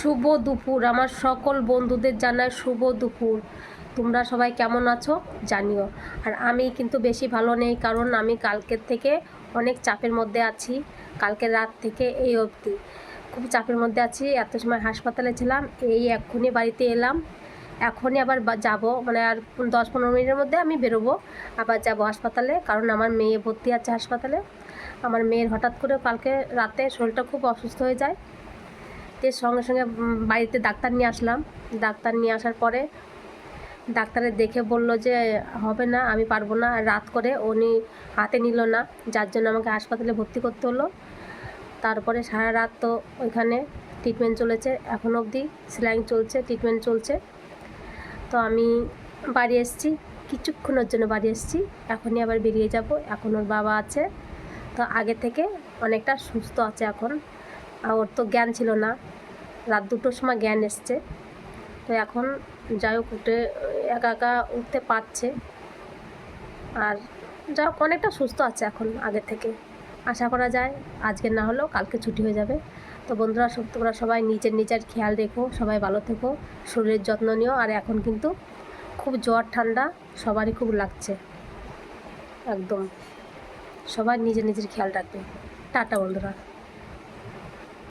শুভ দুপুর আমার সকল বন্ধুদের জানাই শুভ দুপুর। তোমরা সবাই কেমন আছো জানিও। আর আমি কিন্তু বেশি ভালো নেই, কারণ আমি কালকের থেকে অনেক চাপের মধ্যে আছি। কালকে রাত থেকে এই অবধি খুব চাপের মধ্যে আছি। এত সময় হাসপাতালে ছিলাম, এই এক্ষুনি বাড়িতে এলাম। এখনই আবার যাব, মানে আর 10-15 মিনিটের মধ্যে আমি বেরোবো, আবার যাব হাসপাতালে, কারণ আমার মেয়ে ভর্তি আছে হাসপাতালে। আমার মেয়ের হঠাৎ করে কালকে রাতে শরীরটা খুব অসুস্থ হয়ে যায়। এর সঙ্গে সঙ্গে বাড়িতে ডাক্তার নিয়ে আসলাম। ডাক্তার নিয়ে আসার পরে ডাক্তারে দেখে বলল যে হবে না, আমি পারবো না। রাত করে উনি হাতে নিল না, যার জন্য আমাকে হাসপাতালে ভর্তি করতে হলো। তারপরে সারা রাত তো ওইখানে ট্রিটমেন্ট চলেছে, এখনও অবধি স্যালাইন চলছে, ট্রিটমেন্ট চলছে। তো আমি বাড়ি এসেছি, কিছুক্ষণের জন্য বাড়ি এসেছি, এখনই আবার বেরিয়ে যাব। এখন ওর বাবা আছে, তো আগে থেকে অনেকটা সুস্থ আছে এখন। আর ওর তো জ্ঞান ছিল না, রাত 2টোর সময় জ্ঞান এসছে। তো এখন যাই হোক একা একা উঠতে পারছে, আর যাই হোক অনেকটা সুস্থ আছে এখন আগে থেকে। আশা করা যায় আজকে না হলেও কালকে ছুটি হয়ে যাবে। তো বন্ধুরা, তোমরা সবাই নিজের খেয়াল রেখো, সবাই ভালো থেকো, শরীরের যত্ন নিও। আর এখন কিন্তু খুব জ্বর ঠান্ডা সবারই খুব লাগছে, একদম সবাই নিজের খেয়াল রাখবে। টাটা বন্ধুরা।